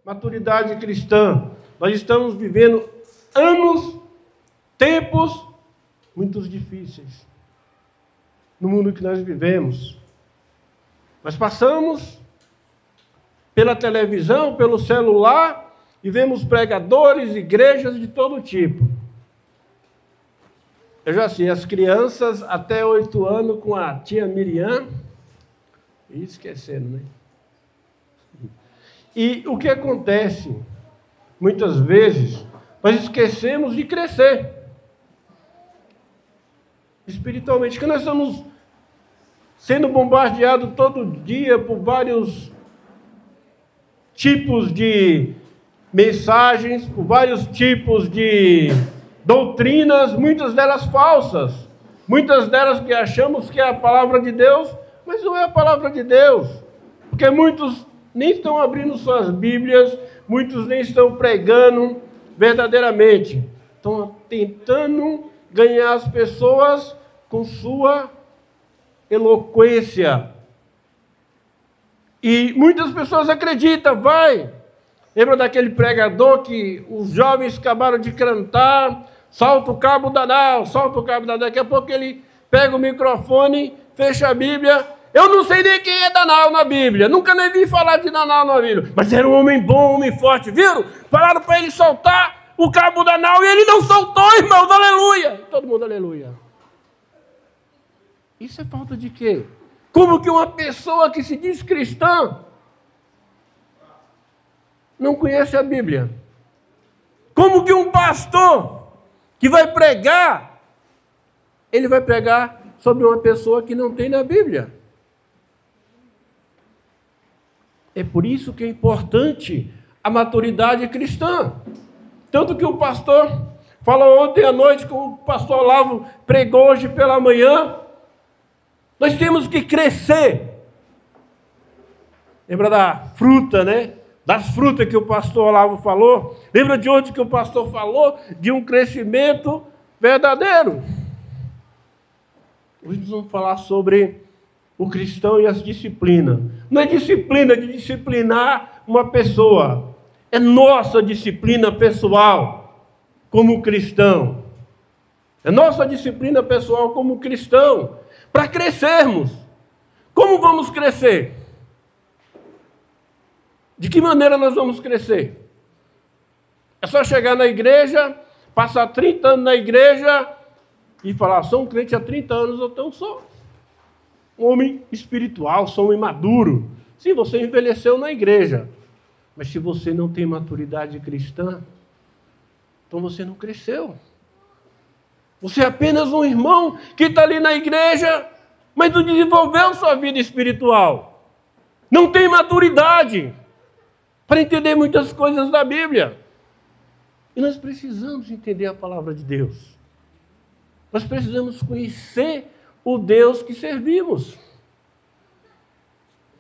maturidade cristã. Nós estamos vivendo tempos muito difíceis no mundo que nós vivemos. Nós passamos pela televisão, pelo celular, e vemos pregadores, igrejas de todo tipo. Eu já sei, as crianças até 8 anos com a tia Miriam, e esquecendo, né? E o que acontece? Muitas vezes, nós esquecemos de crescer espiritualmente, que nós estamos sendo bombardeados todo dia por vários tipos de mensagens, por vários tipos de doutrinas, muitas delas falsas, muitas delas que achamos que é a palavra de Deus, mas não é a palavra de Deus, porque muitos nem estão abrindo suas Bíblias, muitos nem estão pregando verdadeiramente, estão tentando ganhar as pessoas com sua eloquência. E muitas pessoas acreditam, vai. Lembra daquele pregador que os jovens acabaram de cantar, solta o cabo da nau, solta o cabo da nau. Daqui a pouco ele pega o microfone, fecha a Bíblia. Eu não sei nem quem é Danal na Bíblia, nunca nem vi falar de Danal na Bíblia, mas era um homem bom, um homem forte, viram? Falaram para ele soltar o cabo da nau e ele não soltou, irmãos, aleluia! Todo mundo aleluia. Isso é falta de quê? Como que uma pessoa que se diz cristã não conhece a Bíblia? Como que um pastor que vai pregar, ele vai pregar sobre uma pessoa que não tem na Bíblia? É por isso que é importante a maturidade cristã. Tanto que o pastor falou ontem à noite, como o pastor Olavo pregou hoje pela manhã, nós temos que crescer. Lembra da fruta, né? Das frutas que o pastor Olavo falou? Lembra de onde que o pastor falou? De um crescimento verdadeiro. Hoje nós vamos falar sobre o cristão e as disciplinas. Não é disciplina de disciplinar uma pessoa. É nossa disciplina pessoal como cristão. É nossa disciplina pessoal como cristão. Para crescermos. Como vamos crescer? De que maneira nós vamos crescer? É só chegar na igreja, passar 30 anos na igreja e falar, sou um crente há 30 anos, então sou um homem espiritual, sou um homem maduro. Sim, você envelheceu na igreja, mas se você não tem maturidade cristã, então você não cresceu. Você é apenas um irmão que está ali na igreja, mas não desenvolveu sua vida espiritual. Não tem maturidade para entender muitas coisas da Bíblia. E nós precisamos entender a palavra de Deus. Nós precisamos conhecer o Deus que servimos.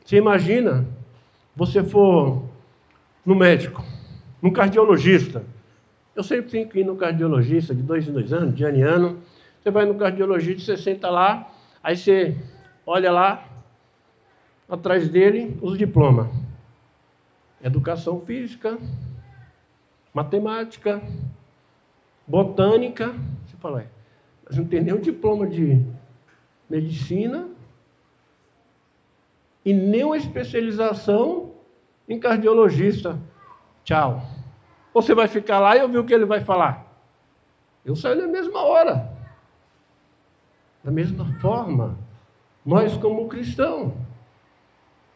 Você imagina, você for no médico, num cardiologista. Eu sempre tenho que ir no cardiologista de 2 em 2 anos, de ano em ano. Você vai no cardiologista, você senta lá, aí você olha lá, atrás dele, os diplomas. Educação física, matemática, botânica. Você fala, mas não tem nenhum diploma de medicina e nem uma especialização em cardiologista. Tchau. Você vai ficar lá e ouvir o que ele vai falar. Eu saio na mesma hora. Da mesma forma, nós como cristãos,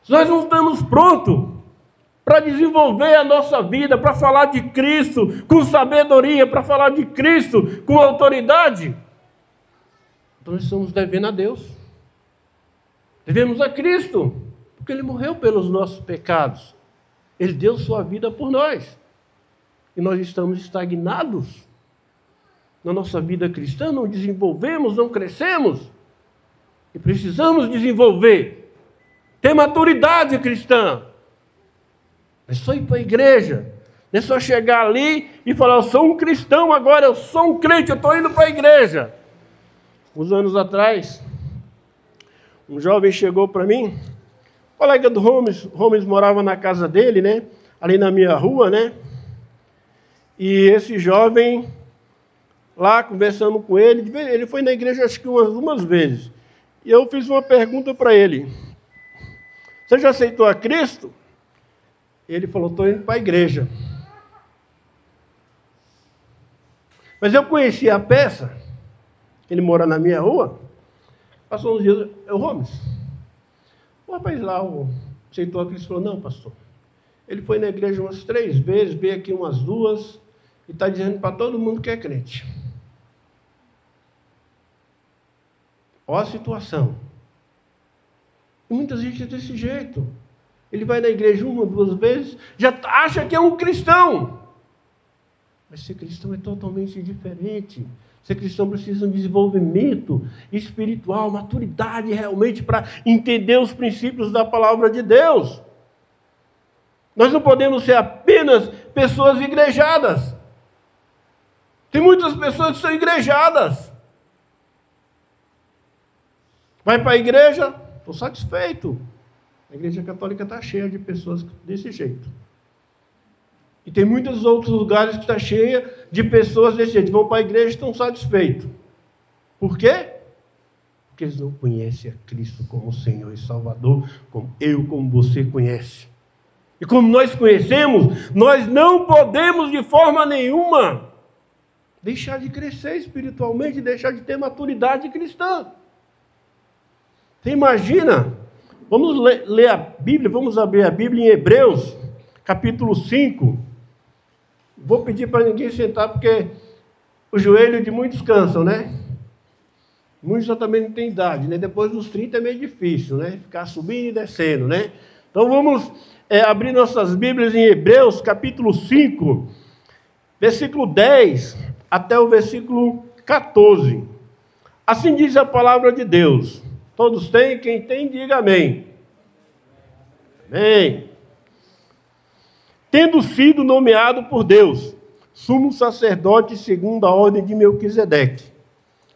nós não estamos prontos para desenvolver a nossa vida, para falar de Cristo com sabedoria, para falar de Cristo com autoridade. Então nós estamos devendo a Deus. Devemos a Cristo, porque Ele morreu pelos nossos pecados. Ele deu sua vida por nós. E nós estamos estagnados na nossa vida cristã, não desenvolvemos, não crescemos. E precisamos desenvolver, ter maturidade cristã. É só ir para a igreja, não é só chegar ali e falar, eu sou um cristão agora, eu sou um crente, eu estou indo para a igreja. Uns anos atrás, um jovem chegou para mim, colega do Holmes morava na casa dele, né? ali na minha rua, né? E esse jovem, lá conversando com ele foi na igreja acho que umas vezes. E eu fiz uma pergunta para ele. Você já aceitou a Cristo? Ele falou, estou indo para a igreja. Mas eu conheci a peça, ele mora na minha rua, passou uns dias, Gomes, o rapaz lá aceitou a Cristo, falou, não, pastor, ele foi na igreja umas 3 vezes, veio aqui umas 2, e está dizendo para todo mundo que é crente. Olha a situação. E muita gente é desse jeito. Ele vai na igreja 1, 2 vezes, já acha que é um cristão. Mas ser cristão é totalmente diferente. Ser cristão precisa de um desenvolvimento espiritual, maturidade realmente para entender os princípios da palavra de Deus. Nós não podemos ser apenas pessoas igrejadas. Tem muitas pessoas que são igrejadas. Vai para a igreja, estou satisfeito. A igreja católica está cheia de pessoas desse jeito. E tem muitos outros lugares que está cheia de pessoas desse jeito. Vão para a igreja e estão satisfeitos. Por quê? Porque eles não conhecem a Cristo como Senhor e Salvador, como você conhece. E como nós conhecemos, nós não podemos de forma nenhuma deixar de crescer espiritualmente, deixar de ter maturidade cristã. Você imagina? Vamos ler a Bíblia, vamos abrir a Bíblia em Hebreus, capítulo 5. Vou pedir para ninguém sentar, porque o joelho de muitos cansam, né? Muitos já também não têm idade, né? Depois dos 30 é meio difícil, né? Ficar subindo e descendo, né? Então vamos abrir nossas Bíblias em Hebreus, capítulo 5, versículo 10 até o versículo 14. Assim diz a palavra de Deus. Todos têm? Quem tem, diga amém. Amém. Tendo sido nomeado por Deus, sumo sacerdote segundo a ordem de Melquisedeque.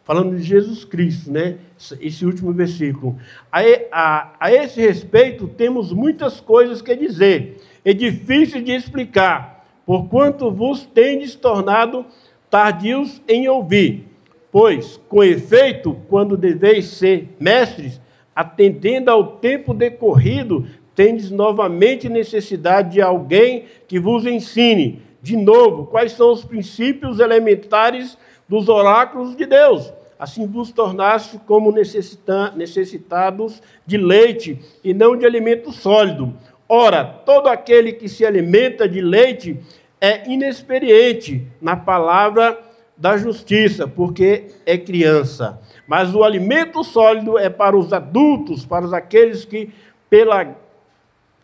Falando de Jesus Cristo, né? Esse último versículo. A esse respeito, temos muitas coisas que dizer. É difícil de explicar, porquanto vos tendes tornado tardios em ouvir. Pois, com efeito, quando deveis ser mestres, atendendo ao tempo decorrido, tendes novamente necessidade de alguém que vos ensine, de novo, quais são os princípios elementares dos oráculos de Deus. Assim vos tornaste como necessitados de leite e não de alimento sólido. Ora, todo aquele que se alimenta de leite é inexperiente na palavra da justiça, porque é criança. Mas o alimento sólido é para os adultos, para aqueles que, pela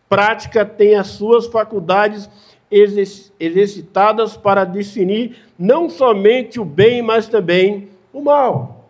prática, têm as suas faculdades exercitadas para discernir não somente o bem, mas também o mal.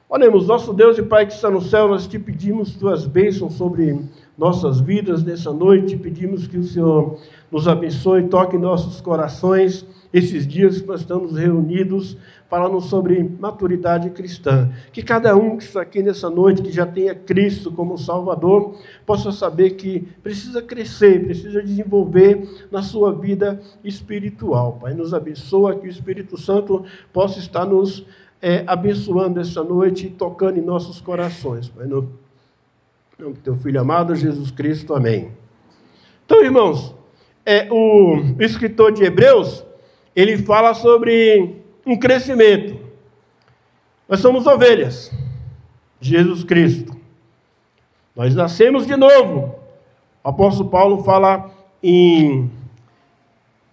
Oremos, nosso Deus e Pai que está no céu, nós te pedimos tuas bênçãos sobre nossas vidas nessa noite, pedimos que o Senhor nos abençoe, toque em nossos corações, esses dias que nós estamos reunidos, falando sobre maturidade cristã. Que cada um que está aqui nessa noite, que já tenha Cristo como Salvador, possa saber que precisa crescer, precisa desenvolver na sua vida espiritual. Pai, nos abençoa, que o Espírito Santo possa estar nos abençoando essa noite e tocando em nossos corações. Pai, no nome do teu Filho amado, Jesus Cristo. Amém. Então, irmãos, o escritor de Hebreus, ele fala sobre um crescimento. Nós somos ovelhas de Jesus Cristo. Nós nascemos de novo. O apóstolo Paulo fala em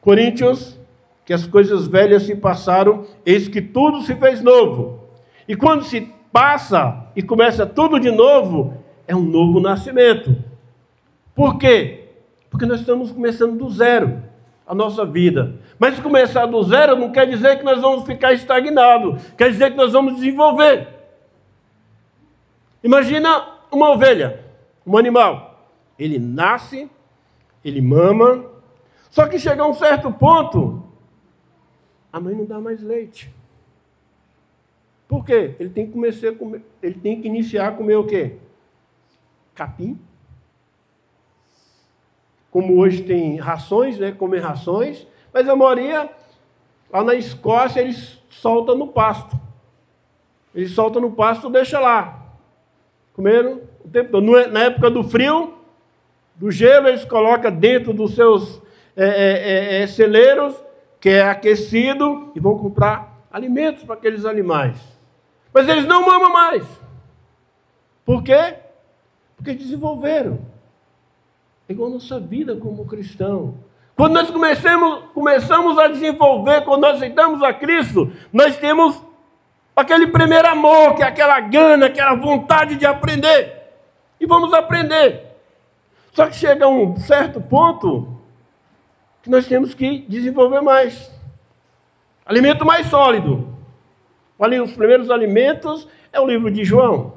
Coríntios que as coisas velhas se passaram, eis que tudo se fez novo. E quando se passa e começa tudo de novo, é um novo nascimento. Por quê? Porque nós estamos começando do zero a nossa vida. Mas se começar do zero não quer dizer que nós vamos ficar estagnados, quer dizer que nós vamos desenvolver. Imagina uma ovelha, um animal. Ele nasce, ele mama, só que chega a um certo ponto, a mãe não dá mais leite. Por quê? Ele tem que iniciar a comer o quê? Capim, como hoje tem rações, né, comem rações, mas a maioria, lá na Escócia, eles soltam no pasto. Eles soltam no pasto, deixa lá. Comeram o tempo todo. Na época do frio, do gelo, eles colocam dentro dos seus celeiros, que é aquecido, e vão comprar alimentos para aqueles animais. Mas eles não mamam mais. Por quê? Porque desenvolveram. É igual a nossa vida como cristão. Quando nós começamos a desenvolver, quando nós aceitamos a Cristo, nós temos aquele primeiro amor, que é aquela gana, aquela vontade de aprender. E vamos aprender. Só que chega a um certo ponto que nós temos que desenvolver mais. Alimento mais sólido. Ali, os primeiros alimentos é o livro de João.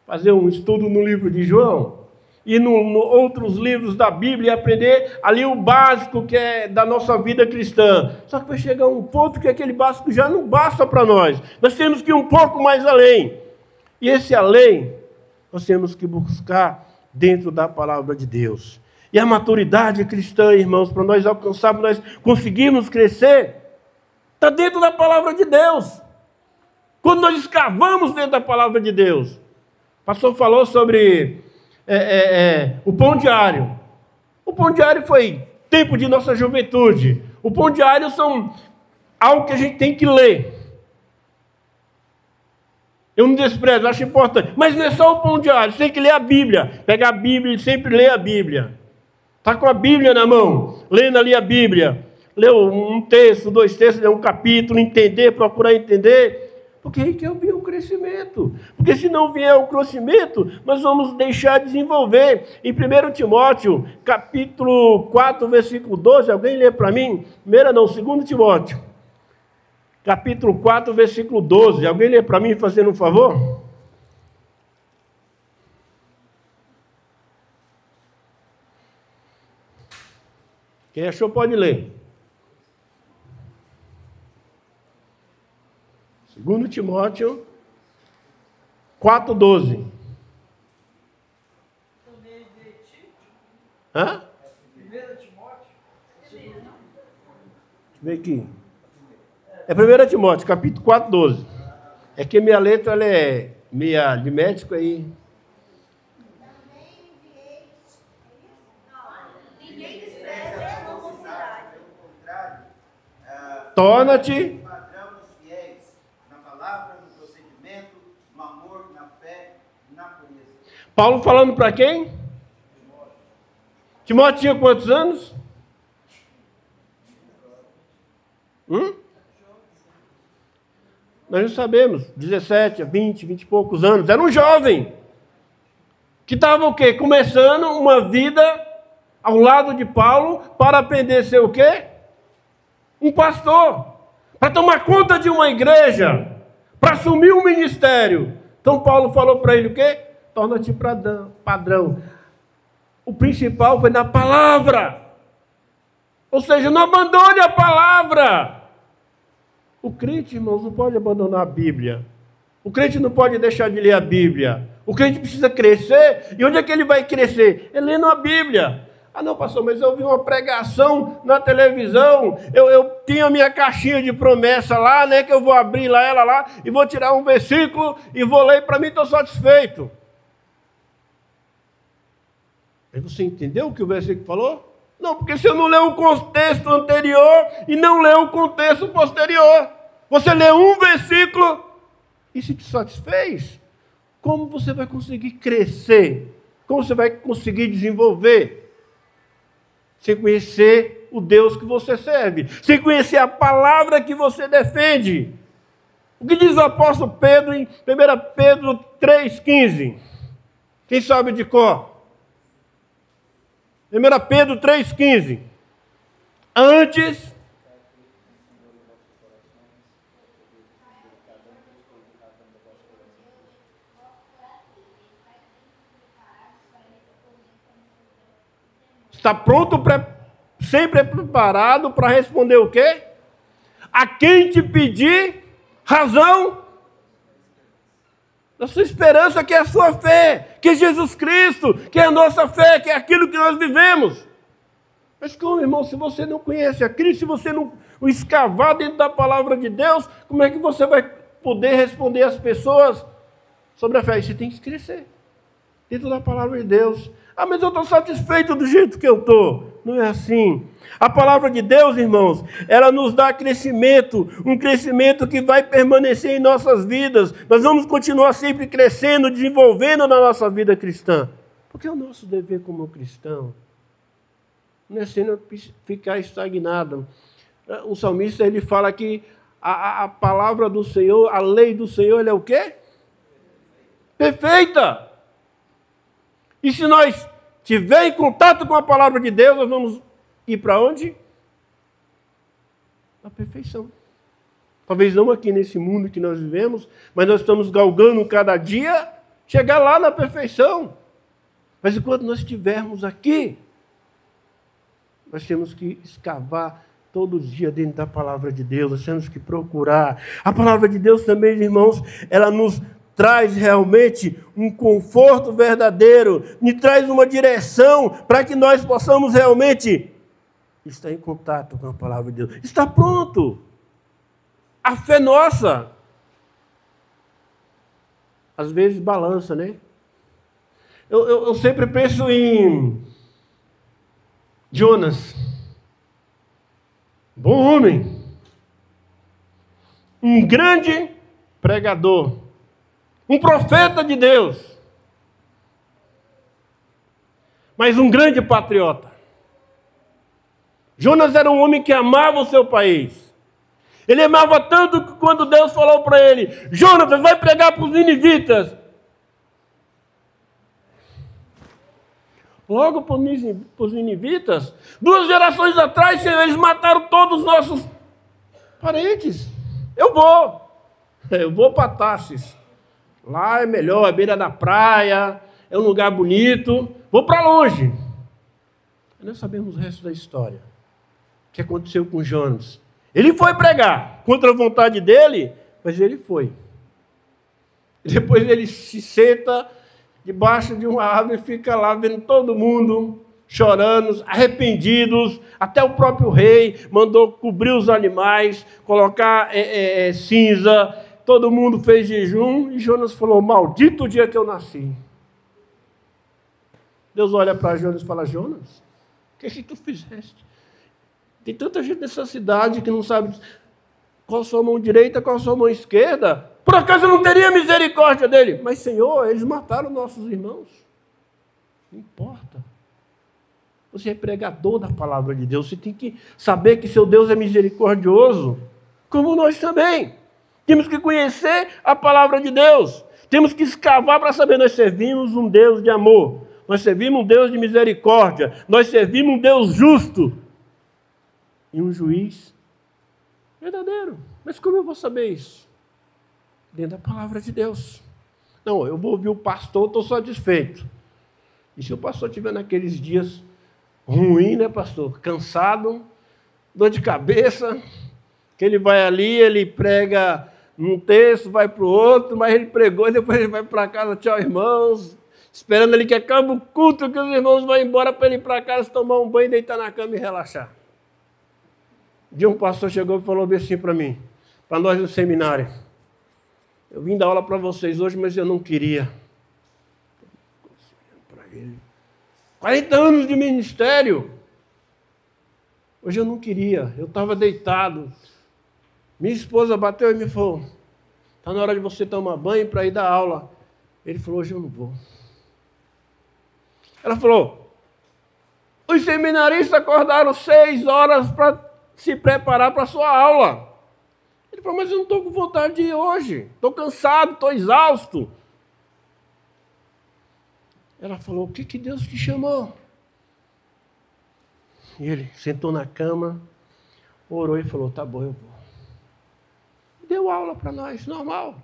Fazer um estudo no livro de João. E no outros livros da Bíblia, aprender ali o básico que é da nossa vida cristã. Só que vai chegar um ponto que aquele básico já não basta para nós. Nós temos que ir um pouco mais além. E esse além, nós temos que buscar dentro da palavra de Deus. E a maturidade cristã, irmãos, para nós alcançarmos, nós conseguirmos crescer, está dentro da palavra de Deus. Quando nós escavamos dentro da palavra de Deus. O pastor falou sobre o pão diário. O pão diário foi tempo de nossa juventude. O pão diário são algo que a gente tem que ler. Eu não desprezo, acho importante. Mas não é só o pão diário, você tem que ler a Bíblia. Pega a Bíblia e sempre lê a Bíblia. Está com a Bíblia na mão, lendo ali a Bíblia. Leu um texto, 2 textos, leu um capítulo, entender, procurar entender. Porque aí que vier o crescimento. Porque se não vier o crescimento, nós vamos deixar de desenvolver. Em 1 Timóteo, capítulo 4, versículo 12, alguém lê para mim? 2 Timóteo. Capítulo 4, versículo 12. Alguém lê para mim, fazendo um favor? Quem achou pode ler. 2 Timóteo 4, 12. Hã? 1 Timóteo? Deixa eu ver aqui. É 1 Timóteo, capítulo 4, 12. É que minha letra ela é meia de médico aí. Ninguém despreza a mocidade. Torna-te padrão dos fiéis, na palavra, no procedimento, no amor, na fé, na pureza. Paulo falando para quem? Timóteo tinha quantos anos? Nós não sabemos, 17, 20 e poucos anos. Era um jovem que estava o quê? Começando uma vida ao lado de Paulo para aprender a ser o quê? Um pastor. Para tomar conta de uma igreja. Para assumir um ministério. Então Paulo falou para ele o quê? Torna-te padrão. O principal foi na palavra. Ou seja, não abandone a palavra. O crente, irmãos, não pode abandonar a Bíblia. O crente não pode deixar de ler a Bíblia. O crente precisa crescer. E onde é que ele vai crescer? É lendo a Bíblia. Ah, não, pastor, mas eu vi uma pregação na televisão. Eu tinha a minha caixinha de promessa lá, né? Que eu vou abrir lá, ela lá, e vou tirar um versículo e vou ler, para mim estou satisfeito. Mas você entendeu o que o versículo falou? Não, porque se eu não ler o contexto anterior e não ler o contexto posterior, você lê um versículo e se te satisfez, como você vai conseguir crescer? Como você vai conseguir desenvolver? Sem conhecer o Deus que você serve, sem conhecer a palavra que você defende. O que diz o apóstolo Pedro em 1 Pedro 3,15? Quem sabe de cor? 1 Pedro 3,15. Antes está pronto, sempre preparado para responder o quê? A quem te pedir razão da sua esperança, que é a sua fé, que é Jesus Cristo, que é a nossa fé, que é aquilo que nós vivemos. Mas como, irmão, se você não conhece a Cristo, se você não o escavar dentro da palavra de Deus, como é que você vai poder responder às pessoas sobre a fé? Você tem que crescer dentro da palavra de Deus. Ah, mas eu estou satisfeito do jeito que eu estou. Não é assim. A palavra de Deus, irmãos, ela nos dá crescimento, um crescimento que vai permanecer em nossas vidas. Nós vamos continuar sempre crescendo, desenvolvendo na nossa vida cristã. Porque é o nosso dever como cristão. Não é sendo ficar estagnado. O salmista, ele fala que a palavra do Senhor, a lei do Senhor, ela é o quê? Perfeita! E se nós tiver em contato com a palavra de Deus, nós vamos ir para onde? A perfeição. Talvez não aqui nesse mundo que nós vivemos, mas nós estamos galgando cada dia chegar lá na perfeição. Mas enquanto nós estivermos aqui, nós temos que escavar todos os dias dentro da palavra de Deus, nós temos que procurar. A palavra de Deus também, irmãos, ela nos traz realmente um conforto verdadeiro, nos traz uma direção para que nós possamos realmente estar em contato com a palavra de Deus. Está pronto. A fé nossa, às vezes balança, né? Eu sempre penso em Jonas, bom homem, um grande pregador, um profeta de Deus, mas um grande patriota. Jonas era um homem que amava o seu país. Ele amava tanto que quando Deus falou para ele, Jonas, vai pregar para os ninivitas. Logo para os ninivitas, 2 gerações atrás, eles mataram todos os nossos parentes. Eu vou para Tarsis. Lá é melhor, é beira da praia, é um lugar bonito. Vou para longe. E nós sabemos o resto da história. O que aconteceu com Jonas? Ele foi pregar contra a vontade dele, mas ele foi. Depois ele se senta debaixo de uma árvore e fica lá vendo todo mundo chorando, arrependidos. Até o próprio rei mandou cobrir os animais, colocar cinza. Todo mundo fez jejum e Jonas falou, maldito o dia que eu nasci. Deus olha para Jonas e fala, Jonas, o que tu fizeste? Tem tanta gente nessa cidade que não sabe qual a sua mão direita, qual a sua mão esquerda. Por acaso eu não teria misericórdia dele? Mas, Senhor, eles mataram nossos irmãos. Não importa. Você é pregador da palavra de Deus. Você tem que saber que seu Deus é misericordioso, como nós também. Temos que conhecer a palavra de Deus. Temos que escavar para saber. Nós servimos um Deus de amor. Nós servimos um Deus de misericórdia. Nós servimos um Deus justo. E um juiz verdadeiro. Mas como eu vou saber isso? Dentro da palavra de Deus. Não, eu vou ouvir o pastor, estou satisfeito. E se o pastor estiver naqueles dias ruins, né, pastor? Cansado, dor de cabeça, que ele vai ali, ele prega num texto, vai para o outro, mas ele pregou e depois ele vai para casa, tchau, irmãos, esperando ali que acabe o culto, que os irmãos vão embora para ele ir para casa, tomar um banho, deitar na cama e relaxar. Um dia um pastor chegou e falou assim para mim, para nós no seminário, eu vim dar aula para vocês hoje, mas eu não queria. Para ele. 40 anos de ministério. Hoje eu não queria. Eu estava deitado. Minha esposa bateu e me falou, está na hora de você tomar banho para ir dar aula. Ele falou, hoje eu não vou. Ela falou, os seminaristas acordaram 6 horas para se preparar para a sua aula. Ele falou, mas eu não estou com vontade de ir hoje. Estou cansado, estou exausto. Ela falou, o que Deus te chamou? E ele sentou na cama, orou e falou, tá bom, eu vou. Deu aula para nós, normal.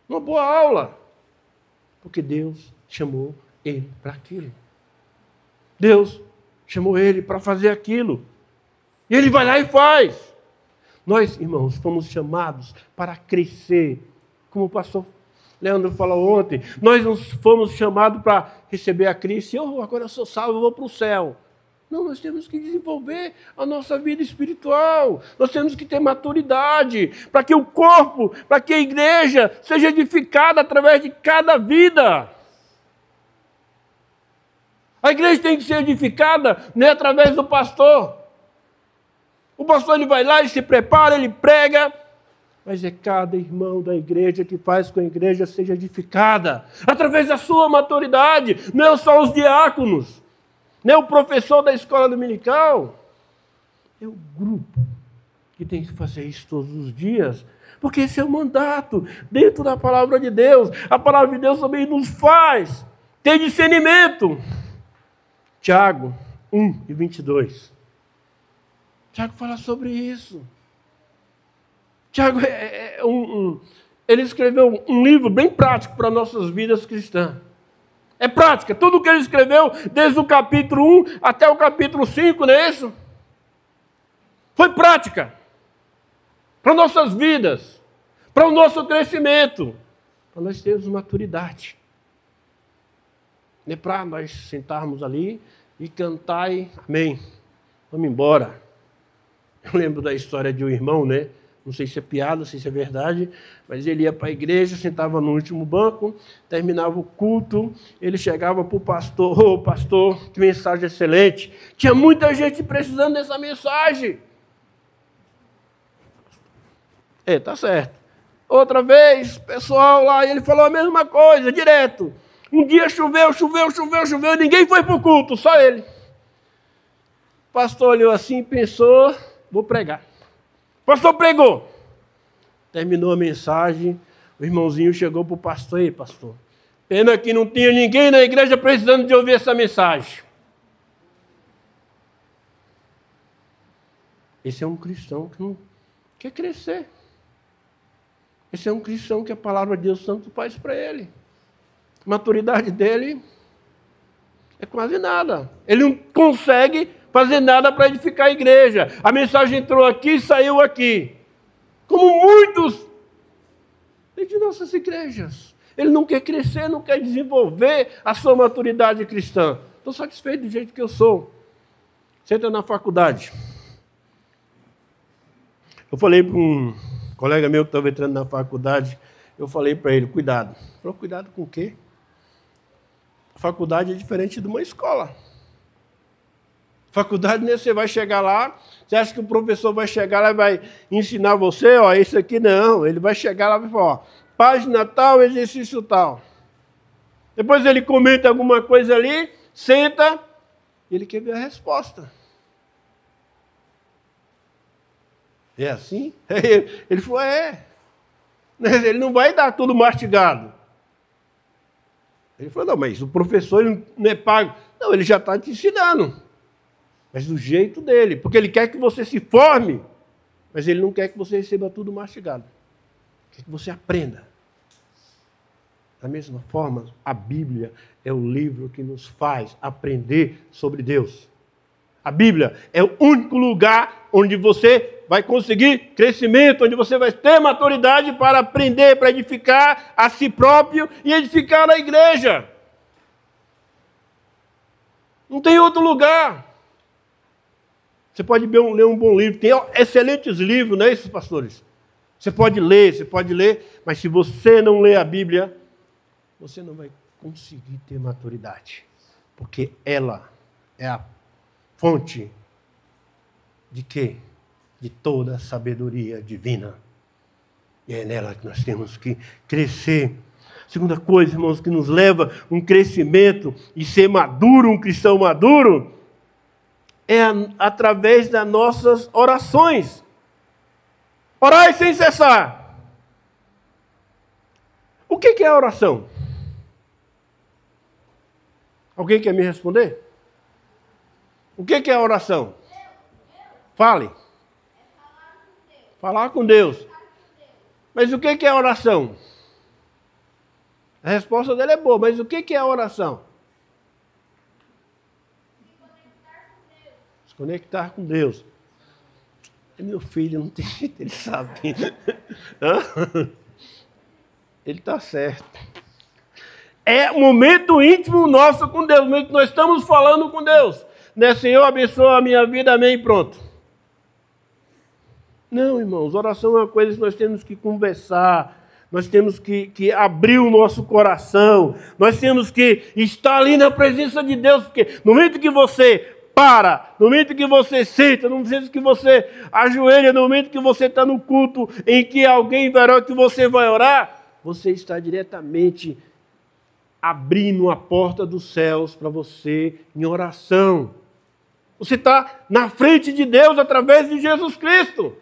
Uma boa aula. Porque Deus chamou ele para aquilo. Deus chamou ele para fazer aquilo. E ele vai lá e faz. Nós, irmãos, fomos chamados para crescer. Como o pastor Leandro falou ontem, nós não fomos chamados para receber a Cristo. Agora eu sou salvo, eu vou para o céu. Não, nós temos que desenvolver a nossa vida espiritual. Nós temos que ter maturidade para que o corpo, para que a igreja seja edificada através de cada vida. A igreja tem que ser edificada não é através do pastor. O pastor ele vai lá, ele se prepara, ele prega, mas é cada irmão da igreja que faz com que a igreja seja edificada através da sua maturidade. Não só os diáconos, não é o professor da escola dominical, é o grupo que tem que fazer isso todos os dias, porque esse é o mandato dentro da palavra de Deus. A palavra de Deus também nos faz ter discernimento. Tiago 1:22. Tiago fala sobre isso. Tiago ele escreveu um livro bem prático para nossas vidas cristãs. É prática. Tudo que ele escreveu, desde o capítulo 1 até o capítulo 5, não é isso? Foi prática. Para nossas vidas. Para o nosso crescimento. Para nós termos maturidade. Não é para nós sentarmos ali e cantar e amém. Vamos embora. Eu lembro da história de um irmão, né? Não sei se é piada, não sei se é verdade, mas ele ia para a igreja, sentava no último banco, terminava o culto, ele chegava para o pastor, ô pastor, que mensagem excelente. Tinha muita gente precisando dessa mensagem. Tá certo. Outra vez, pessoal lá, ele falou a mesma coisa, direto. Um dia choveu, e ninguém foi para o culto, só ele. O pastor olhou assim e pensou, vou pregar. O pastor pregou. Terminou a mensagem, o irmãozinho chegou para o pastor, ei pastor, pena que não tinha ninguém na igreja precisando de ouvir essa mensagem. Esse é um cristão que não quer crescer. Esse é um cristão que a palavra de Deus tanto faz para ele. A maturidade dele é quase nada. Ele não consegue fazer nada para edificar a igreja. A mensagem entrou aqui e saiu aqui. Como muitos de nossas igrejas. Ele não quer crescer, não quer desenvolver a sua maturidade cristã. Estou satisfeito do jeito que eu sou. Você entra na faculdade. Eu falei para um colega meu que estava entrando na faculdade, eu falei para ele, cuidado. Ele falou, cuidado com o quê? A faculdade é diferente de uma escola. Faculdade, né, você vai chegar lá, você acha que o professor vai chegar lá e vai ensinar você, ó, isso aqui não. Ele vai chegar lá e vai falar, ó, página tal, exercício tal. Depois ele comenta alguma coisa ali, senta, e ele quer ver a resposta. É assim? Ele falou, Ele não vai dar tudo mastigado. Ele falou, não, mas o professor não é pago. Não, ele já está te ensinando. Mas do jeito dele, porque ele quer que você se forme, mas ele não quer que você receba tudo mastigado. Quer que você aprenda. Da mesma forma, a Bíblia é o livro que nos faz aprender sobre Deus. A Bíblia é o único lugar onde você vai conseguir crescimento, onde você vai ter maturidade para aprender, para edificar a si próprio e edificar a igreja. Não tem outro lugar. Você pode ler um bom livro, tem excelentes livros, não é isso, pastores? Você pode ler, mas se você não ler a Bíblia, você não vai conseguir ter maturidade, porque ela é a fonte de quê? De toda a sabedoria divina. E é nela que nós temos que crescer. Segunda coisa, irmãos, que nos leva a um crescimento e ser maduro, um cristão maduro, é através das nossas orações. Orai sem cessar. O que é a oração? Alguém quer me responder? O que é a oração? Fale. Falar com Deus. Mas o que é a oração? A resposta dele é boa, mas o que é a oração? Se conectar com Deus. Meu filho, não tem jeito, ele sabe. Ele está certo. É o momento íntimo nosso com Deus, o momento que nós estamos falando com Deus. né? Senhor, abençoa a minha vida, amém, pronto. Não, irmãos, oração é uma coisa que nós temos que conversar, nós temos que abrir o nosso coração, nós temos que estar ali na presença de Deus, porque no momento que você para, no momento que você senta, no momento que você ajoelha, no momento que você está no culto em que alguém vai orar, que você vai orar, você está diretamente abrindo a porta dos céus para você em oração. Você está na frente de Deus através de Jesus Cristo.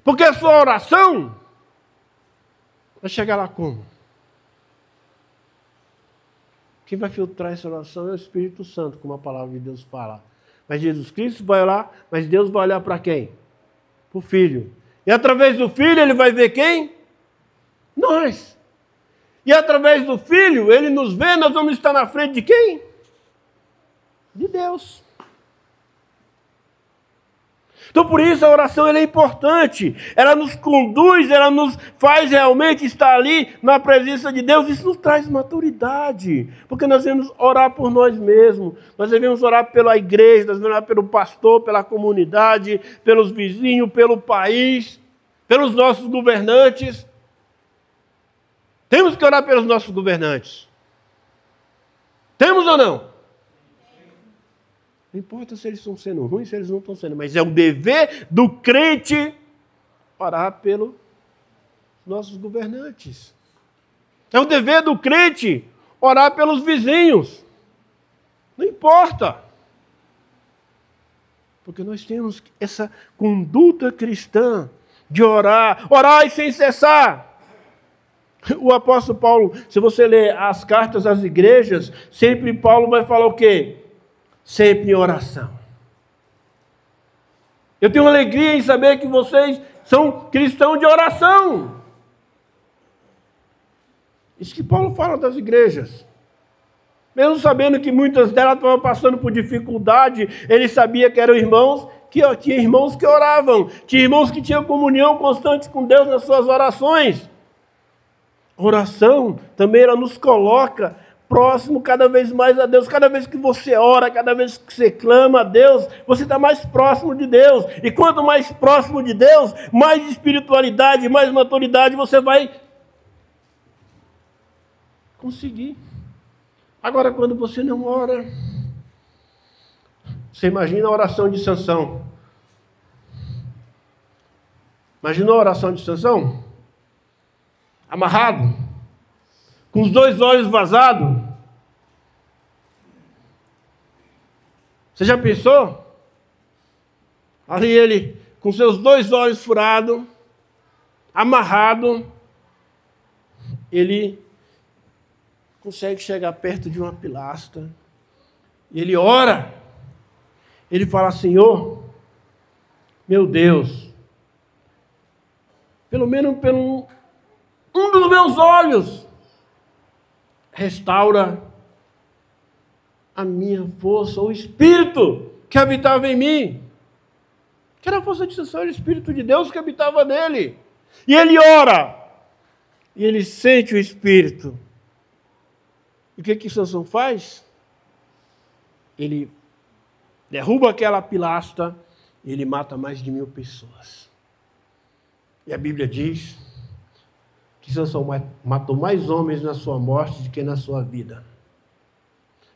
Porque a sua oração vai chegar lá como? Quem vai filtrar essa oração é o Espírito Santo, como a palavra de Deus fala. Mas Jesus Cristo vai olhar, mas Deus vai olhar para quem? Para o Filho. E através do Filho ele vai ver quem? Nós. E através do Filho, ele nos vê, nós vamos estar na frente de quem? De Deus. Então, por isso, a oração ela é importante. Ela nos conduz, ela nos faz realmente estar ali na presença de Deus. Isso nos traz maturidade. Porque nós devemos orar por nós mesmos. Nós devemos orar pela igreja, nós devemos orar pelo pastor, pela comunidade, pelos vizinhos, pelo país, pelos nossos governantes. Temos que orar pelos nossos governantes. Temos ou não? Não importa se eles estão sendo ruins, se eles não estão sendo, mas é o dever do crente orar pelos nossos governantes. É o dever do crente orar pelos vizinhos. Não importa. Porque nós temos essa conduta cristã de orar, orar sem cessar. O apóstolo Paulo, se você ler as cartas às igrejas, sempre Paulo vai falar o quê? Sempre em oração. Eu tenho alegria em saber que vocês são cristãos de oração. Isso que Paulo fala das igrejas. Mesmo sabendo que muitas delas estavam passando por dificuldade, ele sabia que eram irmãos, que tinha irmãos que oravam, tinha irmãos que tinham comunhão constante com Deus nas suas orações. Oração também ela nos coloca próximo cada vez mais a Deus. Cada vez que você ora, cada vez que você clama a Deus, você está mais próximo de Deus. E quanto mais próximo de Deus, mais espiritualidade, mais maturidade você vai conseguir. Agora, quando você não ora, você imagina a oração de Sansão. Imagina a oração de Sansão? Amarrado, com os 2 olhos vazados. Você já pensou? Ali ele, com seus 2 olhos furados, amarrado, ele consegue chegar perto de uma pilastra. E ele ora. Ele fala: Senhor, meu Deus, pelo menos pelo um dos meus olhos, restaura a minha força, o Espírito que habitava em mim. Que era a força de Sansão, era o Espírito de Deus que habitava nele. E ele ora, e ele sente o Espírito. E o que Sansão faz? Ele derruba aquela pilastra e ele mata mais de 1000 pessoas. E a Bíblia diz que Sansão matou mais homens na sua morte do que na sua vida.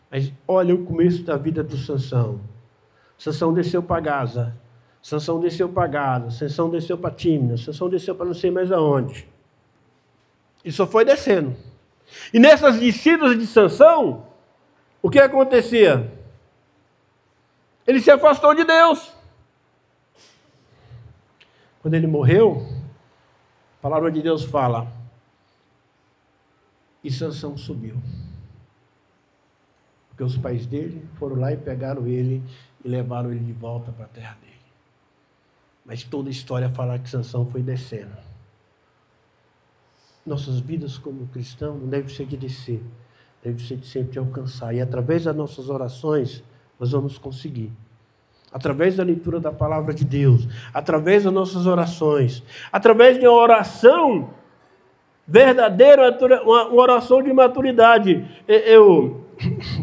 Mas olha o começo da vida do Sansão. Sansão desceu para Gaza. Sansão desceu para Gaza. Sansão desceu para Tímina. Sansão desceu para não sei mais aonde. E só foi descendo. E nessas descidas de Sansão, o que acontecia? Ele se afastou de Deus. Quando ele morreu, a palavra de Deus fala: e Sansão subiu. Porque os pais dele foram lá e pegaram ele e levaram ele de volta para a terra dele. Mas toda a história fala que Sansão foi descendo. Nossas vidas como cristãos não devem ser de descer, deve ser de sempre alcançar. E através das nossas orações, nós vamos conseguir. Através da leitura da palavra de Deus, através das nossas orações, através de uma oração verdadeira, uma oração de maturidade.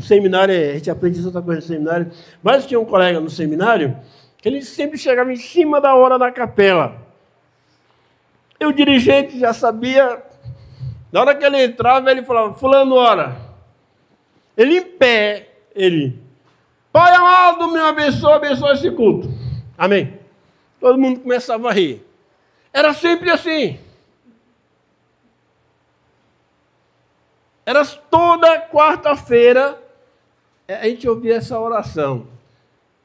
seminário, a gente aprende outra coisa no seminário, mas tinha um colega no seminário que ele sempre chegava em cima da hora da capela. E o dirigente já sabia, na hora que ele entrava, ele falava, fulano, ora. Ele em pé, ele, Pai amado, me abençoa esse culto. Amém. Todo mundo começava a rir. Era sempre assim. Era toda quarta-feira, a gente ouvia essa oração.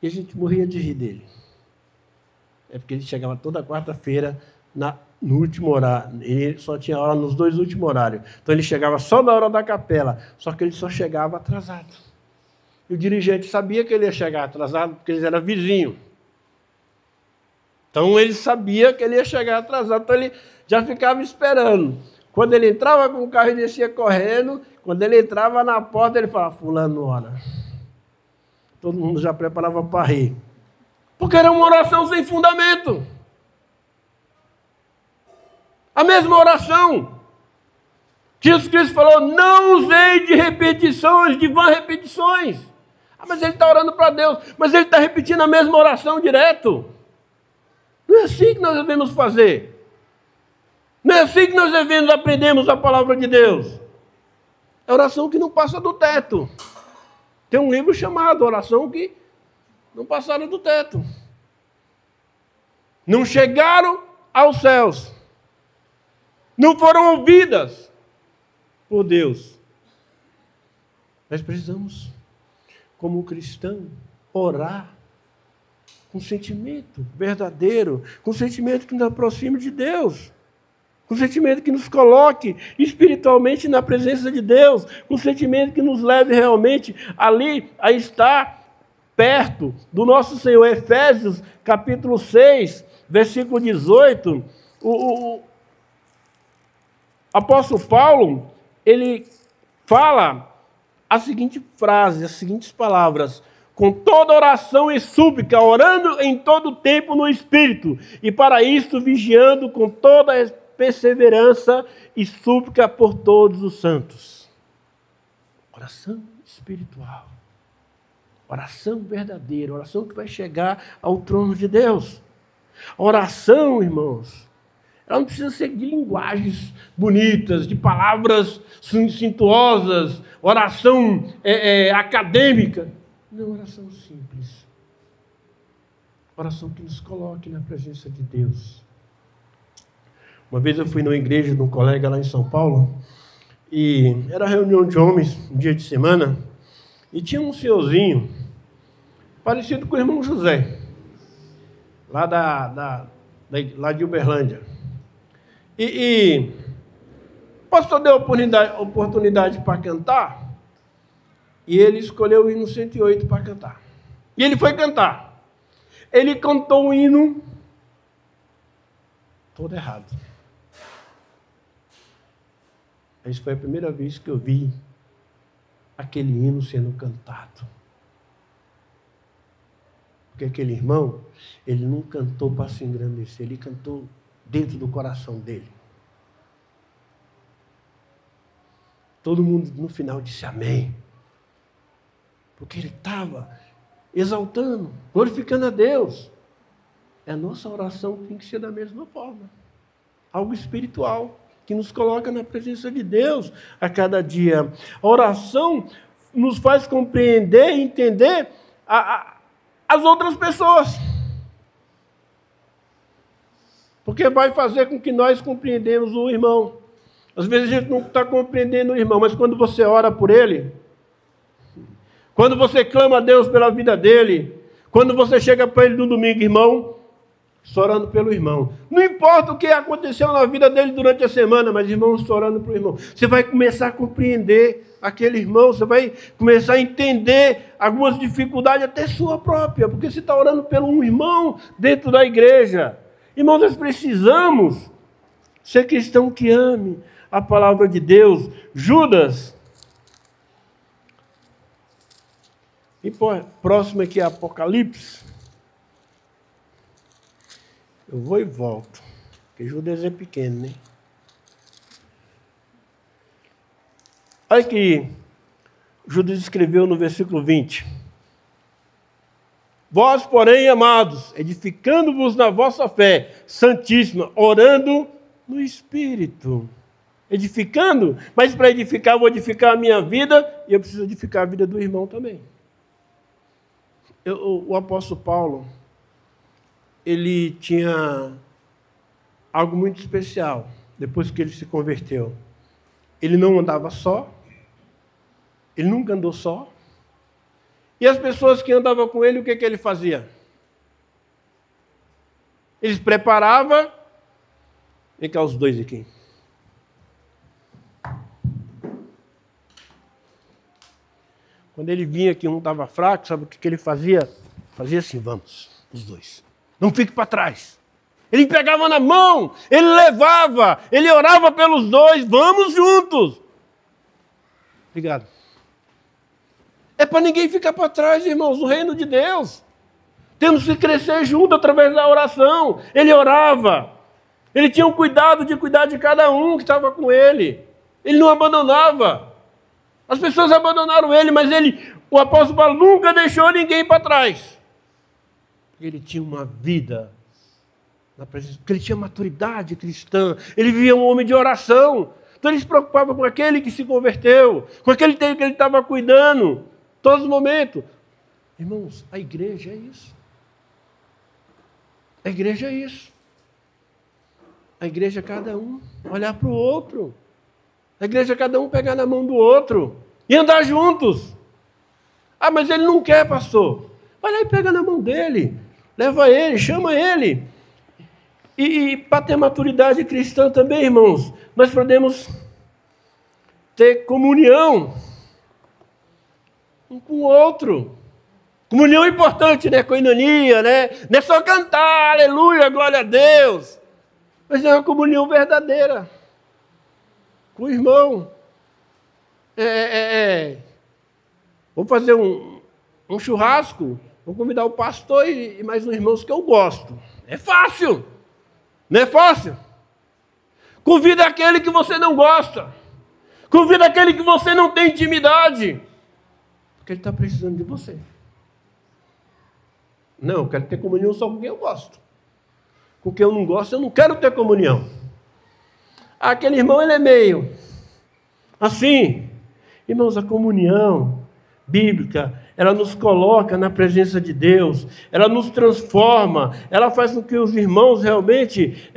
E a gente morria de rir dele. É porque ele chegava toda quarta-feira no último horário. Ele só tinha hora nos 2 últimos horários. Então ele chegava só na hora da capela. Só que ele só chegava atrasado. E o dirigente sabia que ele ia chegar atrasado, porque eles eram vizinhos. Então ele sabia que ele ia chegar atrasado. Então ele já ficava esperando. Quando ele entrava com o carro e descia correndo, quando ele entrava na porta, ele falava, fulano, ora. Todo mundo já preparava para rir. Porque era uma oração sem fundamento. A mesma oração. Jesus Cristo falou, não usei de repetições, de vãs repetições. Ah, mas ele está orando para Deus, mas ele está repetindo a mesma oração direto. Não é assim que nós devemos fazer. Não é assim que nós devemos aprendermos a palavra de Deus. É oração que não passa do teto. Tem um livro chamado Oração que não passaram do teto. Não chegaram aos céus. Não foram ouvidas por Deus. Nós precisamos, como cristão, orar com sentimento verdadeiro, com sentimento que nos aproxime de Deus, com sentimento que nos coloque espiritualmente na presença de Deus, com sentimento que nos leve realmente ali a estar perto do nosso Senhor. Efésios, capítulo 6, versículo 18, o apóstolo Paulo, ele fala a seguinte frase, as seguintes palavras: com toda oração e súplica, orando em todo tempo no Espírito, e para isto vigiando com toda perseverança e súplica por todos os santos. Oração espiritual. Oração verdadeira, oração que vai chegar ao trono de Deus. Oração, irmãos, ela não precisa ser de linguagens bonitas, de palavras suntuosas, oração acadêmica. Não, oração simples. Oração que nos coloque na presença de Deus. Uma vez eu fui numa igreja de um colega lá em São Paulo, e era reunião de homens, um dia de semana, e tinha um senhorzinho, parecido com o irmão José, lá lá de Uberlândia. E o pastor deu oportunidade para cantar, e ele escolheu o hino 108 para cantar. E ele foi cantar. Ele cantou o hino todo errado. Essa foi a primeira vez que eu vi aquele hino sendo cantado. Porque aquele irmão, ele não cantou para se engrandecer, ele cantou dentro do coração dele. Todo mundo no final disse amém. Porque ele estava exaltando, glorificando a Deus. A nossa oração tem que ser da mesma forma. Algo espiritual, que nos coloca na presença de Deus a cada dia. A oração nos faz compreender e entender as outras pessoas. Porque vai fazer com que nós compreendemos o irmão. Às vezes a gente não está compreendendo o irmão, mas quando você ora por ele, quando você clama a Deus pela vida dele, quando você chega para ele no domingo, irmão, estou orando pelo irmão. Não importa o que aconteceu na vida dele durante a semana, mas irmão, estou orando pelo irmão. Você vai começar a compreender aquele irmão, você vai começar a entender algumas dificuldades, até sua própria, porque você está orando pelo um irmão dentro da igreja. Irmãos, nós precisamos ser cristão que ame a palavra de Deus. Judas, e próximo aqui é Apocalipse. Eu vou e volto, porque Judas é pequeno, né? Olha aqui, Judas escreveu no versículo 20. Vós, porém, amados, edificando-vos na vossa fé santíssima, orando no Espírito. Edificando, mas para edificar, eu vou edificar a minha vida e eu preciso edificar a vida do irmão também. O apóstolo Paulo, ele tinha algo muito especial depois que ele se converteu. Ele não andava só, ele nunca andou só. E as pessoas que andavam com ele, o que ele fazia? Eles preparavam. Vem cá os dois aqui. Quando ele vinha que um estava fraco, sabe o que ele fazia? Fazia assim, vamos, os dois. Não fique para trás. Ele pegava na mão, ele levava, ele orava pelos dois, vamos juntos. Obrigado. É para ninguém ficar para trás, irmãos, no reino de Deus. Temos que crescer junto através da oração. Ele orava. Ele tinha o cuidado de cuidar de cada um que estava com ele. Ele não abandonava. As pessoas abandonaram ele, mas o apóstolo Paulo nunca deixou ninguém para trás. Ele tinha uma vida na presença, porque ele tinha maturidade cristã. Ele vivia um homem de oração. Então ele se preocupava com aquele que se converteu, com aquele que ele estava cuidando, todos os momentos. Irmãos, a igreja é isso. A igreja é isso. A igreja é cada um olhar para o outro. A igreja é cada um pegar na mão do outro e andar juntos. Ah, mas ele não quer, pastor. Vai lá e pega na mão dele. Leva ele, chama ele. E para ter maturidade cristã também, irmãos, nós podemos ter comunhão um com o outro. Comunhão importante, né? Coinonia, né? Não é só cantar, aleluia, glória a Deus. Mas é uma comunhão verdadeira. Com o irmão. Vou fazer um churrasco, vou convidar o pastor e mais uns irmãos que eu gosto. É fácil. Não é fácil? Convida aquele que você não gosta. Convida aquele que você não tem intimidade. Porque ele está precisando de você. Não, eu quero ter comunhão só com quem eu gosto. Com quem eu não gosto, eu não quero ter comunhão. Aquele irmão, ele é meio assim. Irmãos, a comunhão bíblica, ela nos coloca na presença de Deus, ela nos transforma, ela faz com que os irmãos realmente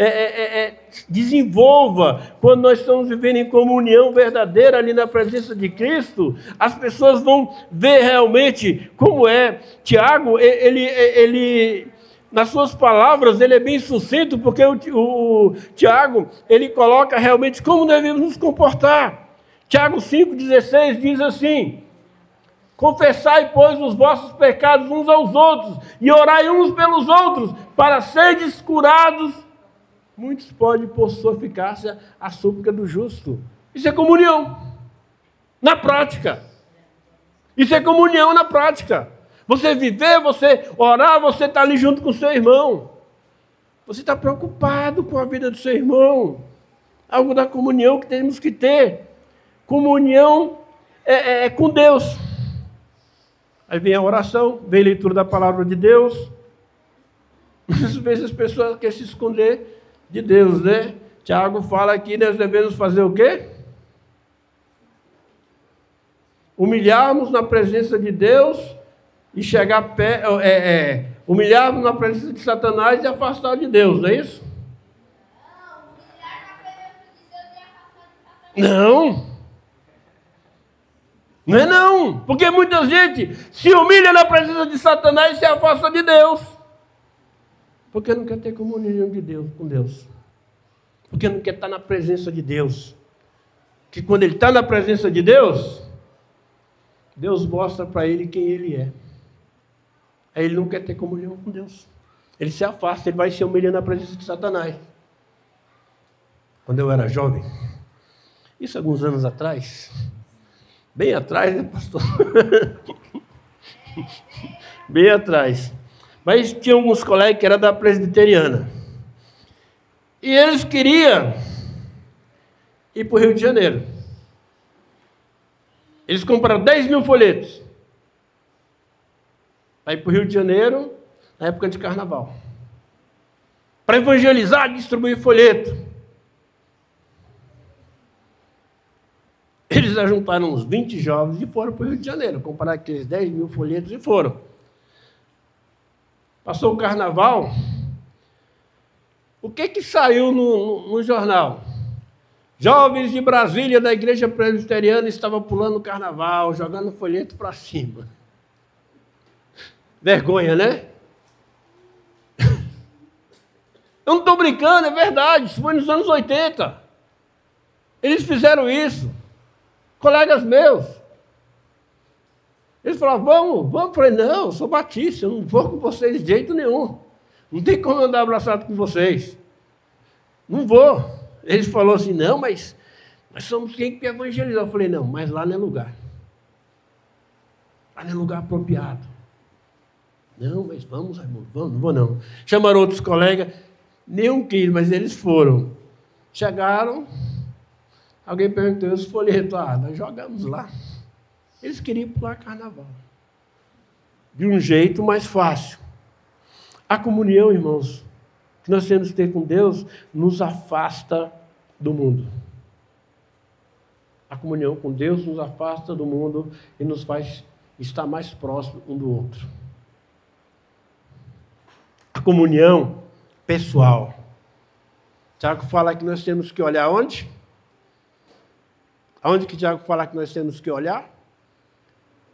desenvolva. Quando nós estamos vivendo em comunhão verdadeira ali na presença de Cristo, as pessoas vão ver realmente como é. Tiago, ele nas suas palavras, ele é bem sucinto, porque o Tiago, ele coloca realmente como devemos nos comportar. Tiago 5,16 diz assim: confessai, pois, os vossos pecados uns aos outros, e orai uns pelos outros, para serdes curados. Muitos podem, por sua eficácia, a súplica do justo. Isso é comunhão, na prática. Isso é comunhão na prática. Você viver, você orar, você está ali junto com o seu irmão. Você está preocupado com a vida do seu irmão. Algo da comunhão que temos que ter. Comunhão é com Deus. Aí vem a oração, vem a leitura da palavra de Deus. Às vezes as pessoas querem se esconder de Deus, né? Tiago fala que nós devemos fazer o quê? Humilharmos na presença de Deus e chegar humilharmos na presença de Satanás e afastar de Deus, não é isso? Não, humilhar na presença de Deus e afastar de Satanás. Não. Não é não, porque muita gente se humilha na presença de Satanás e se afasta de Deus. Porque não quer ter comunhão de Deus, com Deus. Porque não quer estar na presença de Deus. Que quando ele está na presença de Deus, Deus mostra para ele quem ele é. Aí ele não quer ter comunhão com Deus. Ele se afasta, ele vai se humilhar na presença de Satanás. Quando eu era jovem, isso alguns anos atrás, bem atrás, né, pastor? Bem atrás. Mas tinha alguns colegas que eram da presbiteriana. E eles queriam ir para o Rio de Janeiro. Eles compraram 10 mil folhetos para ir para o Rio de Janeiro, na época de carnaval. Para evangelizar e distribuir folheto. Eles ajuntaram uns 20 jovens e foram para o Rio de Janeiro, compraram aqueles 10 mil folhetos e foram. Passou o carnaval, o que saiu no jornal? Jovens de Brasília, da igreja presbiteriana, estavam pulando o carnaval, jogando folheto para cima. Vergonha, né? Eu não estou brincando, é verdade, isso foi nos anos 80. Eles fizeram isso. Colegas meus. Eles falaram, vamos. Eu falei, não, eu sou batista, eu não vou com vocês de jeito nenhum. Não tem como andar abraçado com vocês. Não vou. Eles falaram assim, não, mas nós somos quem que evangelizar. Eu falei, não, mas lá não é lugar. Lá não é lugar apropriado. Não, mas vamos, Raimundo, vamos, não vou não. Chamaram outros colegas, nenhum quis, mas eles foram. Chegaram, alguém perguntou, os folhetos, nós jogamos lá. Eles queriam pular carnaval. De um jeito mais fácil. A comunhão, irmãos, que nós temos que ter com Deus, nos afasta do mundo. A comunhão com Deus nos afasta do mundo e nos faz estar mais próximos um do outro. A comunhão pessoal. Tiago fala que nós temos que olhar onde? Aonde que Tiago fala que nós temos que olhar?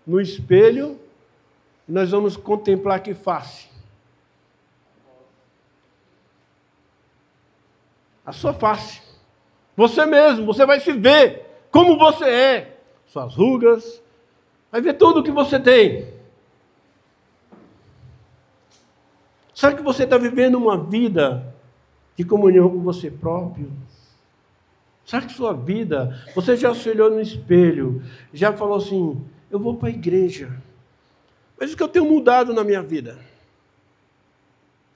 No espelho, nós vamos contemplar que face. A sua face. Você mesmo, você vai se ver como você é. Suas rugas, vai ver tudo o que você tem. Será que você está vivendo uma vida de comunhão com você próprio? Será que sua vida, você já se olhou no espelho, já falou assim, eu vou para a igreja, mas o que eu tenho mudado na minha vida?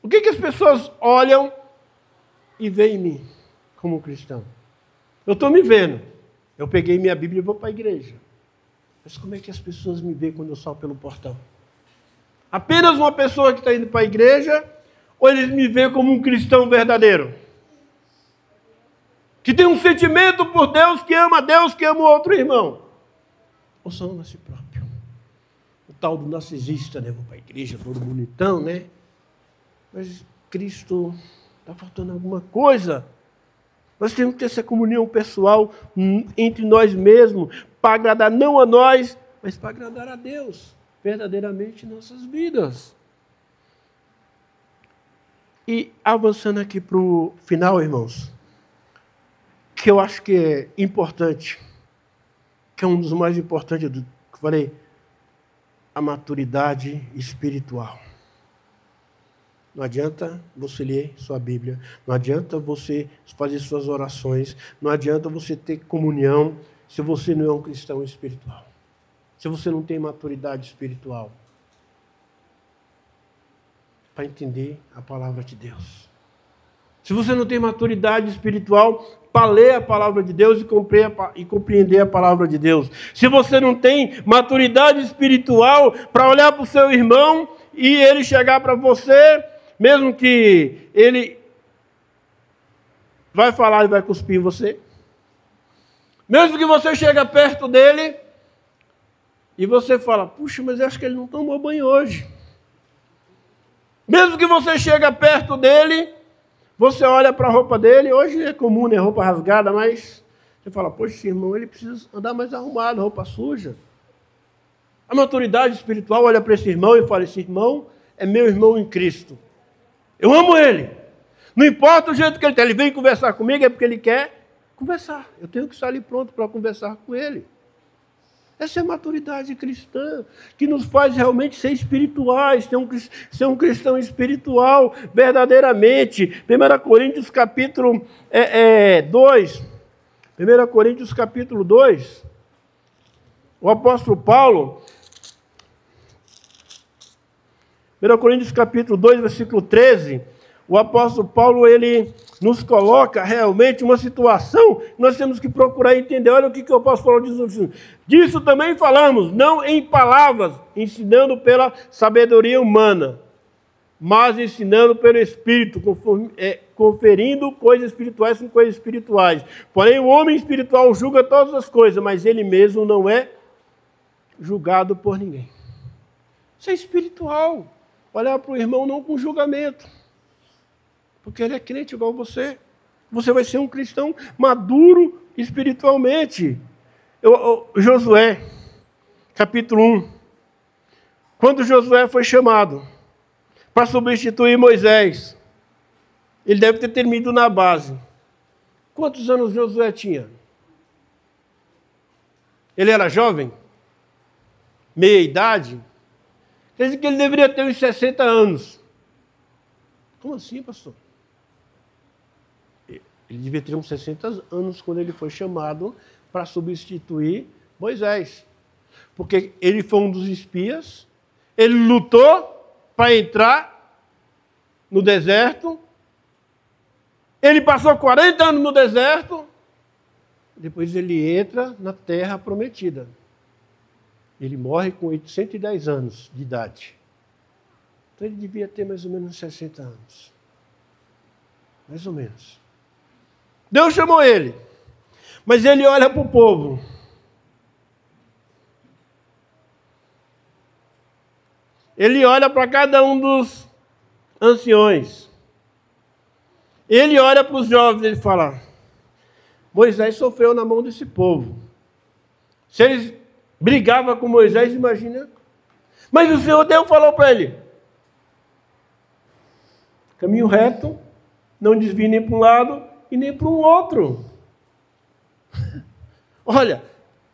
O que as pessoas olham e veem em mim como cristão? Eu estou me vendo, eu peguei minha Bíblia e vou para a igreja, mas como é que as pessoas me veem quando eu saio pelo portão? Apenas uma pessoa que está indo para a igreja, ou eles me veem como um cristão verdadeiro? Que tem um sentimento por Deus, que ama o outro irmão. Ou só ama a si próprio. O tal do narcisista, né? Vou para a igreja, todo bonitão, né? Mas Cristo, está faltando alguma coisa. Nós temos que ter essa comunhão pessoal entre nós mesmos, para agradar não a nós, mas para agradar a Deus, verdadeiramente em nossas vidas. E avançando aqui para o final, irmãos, que eu acho que é importante, que é um dos mais importantes do que eu falei, a maturidade espiritual. Não adianta você ler sua Bíblia, não adianta você fazer suas orações, não adianta você ter comunhão se você não é um cristão espiritual, se você não tem maturidade espiritual para entender a palavra de Deus. Se você não tem maturidade espiritual para ler a palavra de Deus e compreender a palavra de Deus. Se você não tem maturidade espiritual para olhar para o seu irmão e ele chegar para você, mesmo que ele vai falar e vai cuspir em você, mesmo que você chegue perto dele e você fala, puxa, mas eu acho que ele não tomou banho hoje. Mesmo que você chegue perto dele, você olha para a roupa dele, hoje é comum, né, roupa rasgada, mas você fala, poxa, esse irmão, ele precisa andar mais arrumado, roupa suja. A maturidade espiritual olha para esse irmão e fala, esse irmão é meu irmão em Cristo. Eu amo ele. Não importa o jeito que ele está, ele vem conversar comigo, é porque ele quer conversar. Eu tenho que estar ali pronto para conversar com ele. Essa é a maturidade cristã, que nos faz realmente ser espirituais, ser um cristão espiritual, verdadeiramente. 1 Coríntios capítulo 2. 1 Coríntios capítulo 2. O apóstolo Paulo, 1 Coríntios capítulo 2, versículo 13. o apóstolo Paulo, ele nos coloca realmente uma situação que nós temos que procurar entender. Olha o que o apóstolo Paulo diz. Disso também falamos, não em palavras, ensinando pela sabedoria humana, mas ensinando pelo Espírito, conferindo coisas espirituais com coisas espirituais. Porém, o homem espiritual julga todas as coisas, mas ele mesmo não é julgado por ninguém. Isso é espiritual. Olhar para o irmão não com julgamento, porque ele é crente igual você. Você vai ser um cristão maduro espiritualmente. Josué, capítulo 1. Quando Josué foi chamado para substituir Moisés, ele deve ter terminado na base. Quantos anos Josué tinha? Ele era jovem? Meia idade? Quer dizer que ele deveria ter uns 60 anos. Como assim, pastor? Ele devia ter uns 60 anos quando ele foi chamado para substituir Moisés. Porque ele foi um dos espias, ele lutou para entrar no deserto, ele passou 40 anos no deserto, depois ele entra na terra prometida. Ele morre com 810 anos de idade. Então ele devia ter mais ou menos 60 anos. Mais ou menos. Deus chamou ele. Mas ele olha para o povo. Ele olha para cada um dos anciões. Ele olha para os jovens e ele fala: Moisés sofreu na mão desse povo. Se eles brigavam com Moisés, imagina. Mas o Senhor Deus falou para ele: caminho reto, não desvie nem para um lado e nem para um outro. Olha,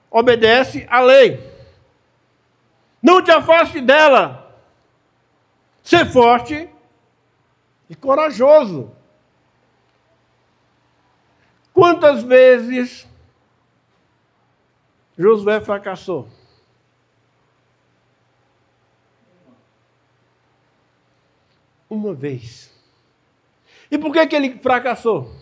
obedece à lei. Não te afaste dela. Ser forte e corajoso. Quantas vezes Josué fracassou? Uma vez. E por que ele fracassou?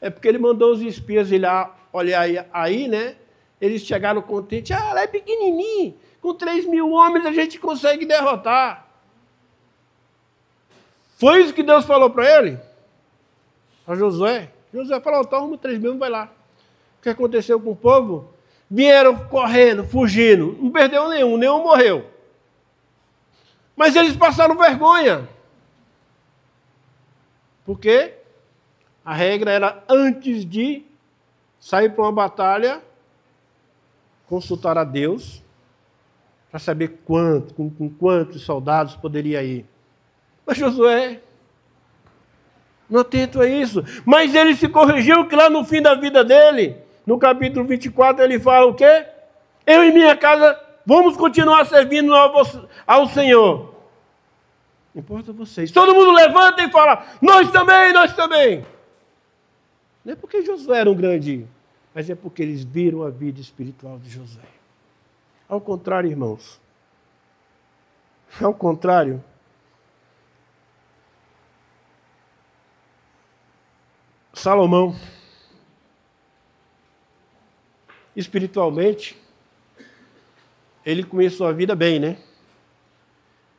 É porque ele mandou os espias ir lá olhar aí, né? Eles chegaram contentes. Ela é pequenininho. Com 3.000 homens a gente consegue derrotar. Foi isso que Deus falou para ele? Para Josué. Josué falou: então arruma 3.000 e vai lá. O que aconteceu com o povo? Vieram correndo, fugindo. Não perdeu nenhum morreu. Mas eles passaram vergonha. Por quê? A regra era, antes de sair para uma batalha, consultar a Deus para saber com quantos soldados poderia ir. Mas Josué não atento a isso. Mas ele se corrigiu, que lá no fim da vida dele, no capítulo 24, ele fala o quê? Eu e minha casa vamos continuar servindo ao Senhor. Não importa vocês. Todo mundo levanta e fala: nós também, nós também. Não é porque Josué era um grande, mas é porque eles viram a vida espiritual de Josué. Ao contrário, irmãos. Ao contrário. Salomão, espiritualmente, ele começou a vida bem, né?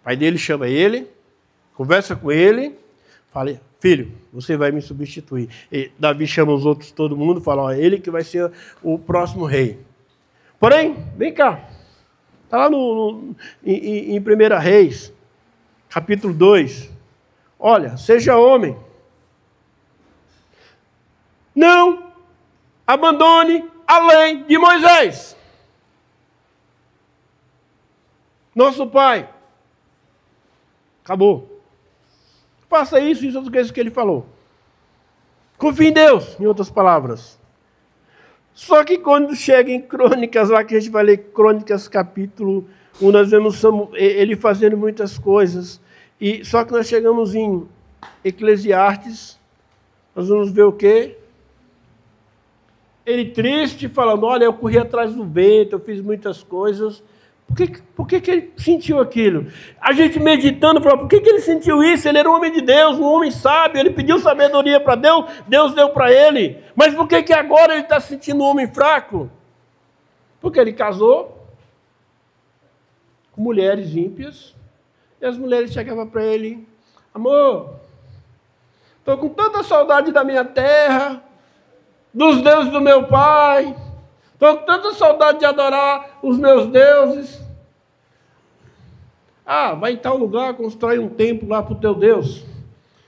O pai dele chama ele, conversa com ele, fala: filho, você vai me substituir. E Davi chama os outros, todo mundo, fala: ó, ele que vai ser o próximo rei. Porém, vem cá, está lá em 1 Reis, capítulo 2. Olha, seja homem. Não abandone a lei de Moisés, nosso pai. Acabou. Faça isso e outras coisas que ele falou. Confie em Deus, em outras palavras. Só que quando chega em Crônicas, lá que a gente vai ler Crônicas capítulo 1, nós vemos ele fazendo muitas coisas. Só que nós chegamos em Eclesiastes, nós vamos ver o quê? Ele triste, falando: olha, eu corri atrás do vento, eu fiz muitas coisas, Por que ele sentiu aquilo? A gente meditando, falou, por que ele sentiu isso? Ele era um homem de Deus, um homem sábio, ele pediu sabedoria para Deus, Deus deu para ele. Mas por que agora ele está sentindo um homem fraco? Porque ele casou com mulheres ímpias, e as mulheres chegavam para ele, amor, estou com tanta saudade da minha terra, dos deuses do meu pai, estou com tanta saudade de adorar os meus deuses. Ah, vai em tal lugar, constrói um templo lá para o teu Deus.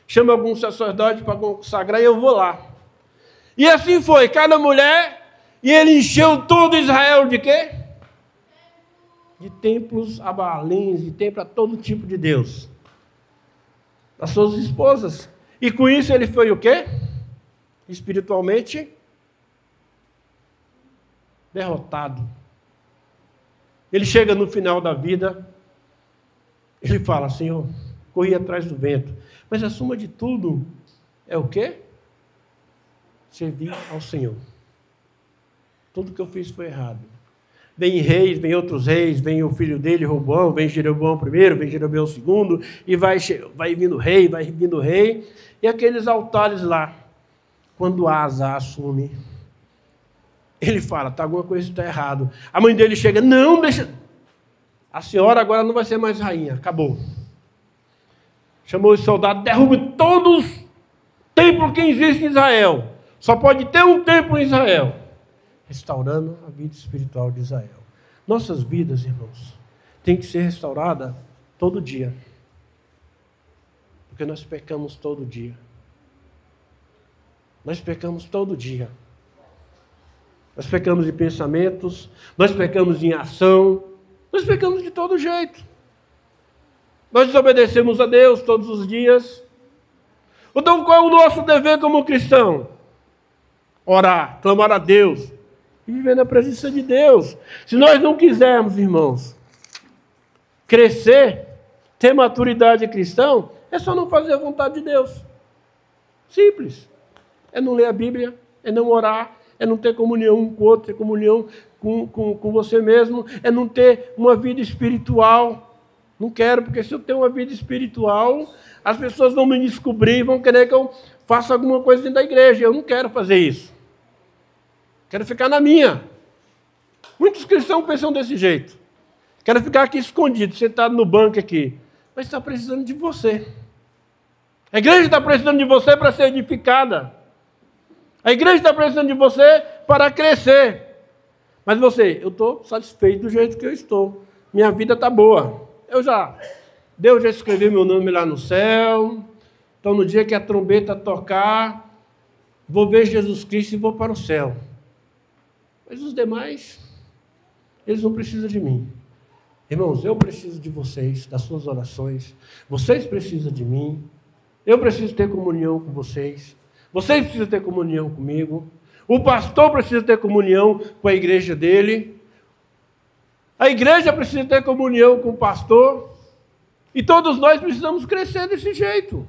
Chama algum sacerdote para consagrar e eu vou lá. E assim foi, cada mulher, e ele encheu todo Israel de quê? De templos a Baalins, de templo a todo tipo de Deus. Das suas esposas. E com isso ele foi o quê? Espiritualmente derrotado. Ele chega no final da vida, ele fala, Senhor, corri atrás do vento. Mas a suma de tudo é o quê? Servir ao Senhor. Tudo que eu fiz foi errado. Vem reis, vem outros reis, vem o filho dele, Roboão, vem Jeroboão primeiro, vem Jeroboão segundo, e vai vindo rei, vai vindo rei. E aqueles altares lá, quando Asa assume, ele fala, alguma coisa está errado. A mãe dele chega, não, deixa... A senhora agora não vai ser mais rainha, acabou. Chamou os soldados, derrube todos os templos que existem em Israel. Só pode ter um templo em Israel. Restaurando a vida espiritual de Israel. Nossas vidas, irmãos, tem que ser restaurada todo dia. Porque nós pecamos todo dia. Nós pecamos todo dia. Nós pecamos em pensamentos, nós pecamos em ação, nós pecamos de todo jeito. Nós desobedecemos a Deus todos os dias. Então qual é o nosso dever como cristão? Orar, clamar a Deus e viver na presença de Deus. Se nós não quisermos, irmãos, crescer, ter maturidade cristã, é só não fazer a vontade de Deus. Simples. É não ler a Bíblia, é não orar, é não ter comunhão um com o outro, ter comunhão com você mesmo, é não ter uma vida espiritual. Não quero, porque se eu tenho uma vida espiritual, as pessoas vão me descobrir e vão querer que eu faça alguma coisa dentro da igreja. Eu não quero fazer isso. Quero ficar na minha. Muitos cristãos pensam desse jeito. Quero ficar aqui escondido, sentado no banco aqui. Mas está precisando de você. A igreja está precisando de você para ser edificada. A igreja está precisando de você para crescer. Mas eu estou satisfeito do jeito que eu estou. Minha vida está boa. Deus já escreveu meu nome lá no céu. Então, no dia que a trombeta tocar, vou ver Jesus Cristo e vou para o céu. Mas os demais, eles não precisam de mim. Irmãos, eu preciso de vocês, das suas orações. Vocês precisam de mim. Eu preciso ter comunhão com vocês. Vocês precisam ter comunhão comigo. O pastor precisa ter comunhão com a igreja dele. A igreja precisa ter comunhão com o pastor. E todos nós precisamos crescer desse jeito.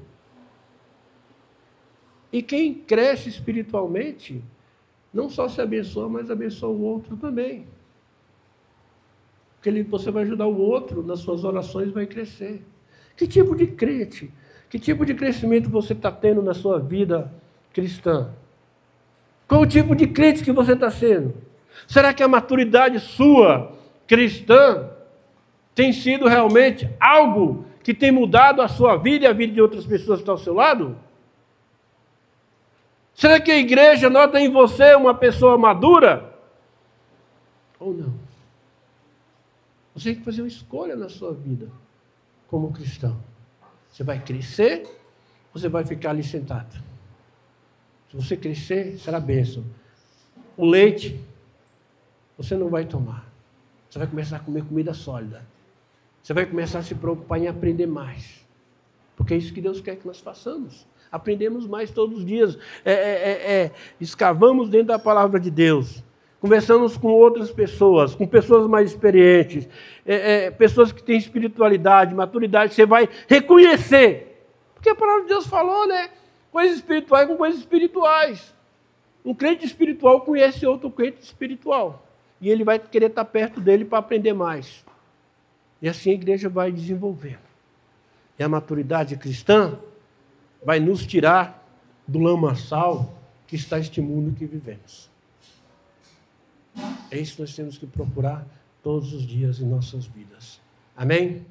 E quem cresce espiritualmente, não só se abençoa, mas abençoa o outro também. Porque você vai ajudar o outro, nas suas orações vai crescer. Que tipo de crente, que tipo de crescimento você está tendo na sua vida cristã? Qual o tipo de crente que você está sendo? Será que a maturidade sua, cristã, tem sido realmente algo que tem mudado a sua vida e a vida de outras pessoas que estão ao seu lado? Será que a igreja nota em você uma pessoa madura? Ou não? Você tem que fazer uma escolha na sua vida como cristão. Você vai crescer ou você vai ficar ali sentado? Se você crescer, será bênção. O leite, você não vai tomar. Você vai começar a comer comida sólida. Você vai começar a se preocupar em aprender mais. Porque é isso que Deus quer que nós façamos. Aprendemos mais todos os dias. Escavamos dentro da palavra de Deus. Conversamos com outras pessoas, com pessoas mais experientes, pessoas que têm espiritualidade, maturidade. Você vai reconhecer. Porque a palavra de Deus falou, né? Coisas espirituais com coisas espirituais. Um crente espiritual conhece outro crente espiritual. E ele vai querer estar perto dele para aprender mais. E assim a igreja vai desenvolvendo. E a maturidade cristã vai nos tirar do lamaçal que está este mundo que vivemos. É isso que nós temos que procurar todos os dias em nossas vidas. Amém?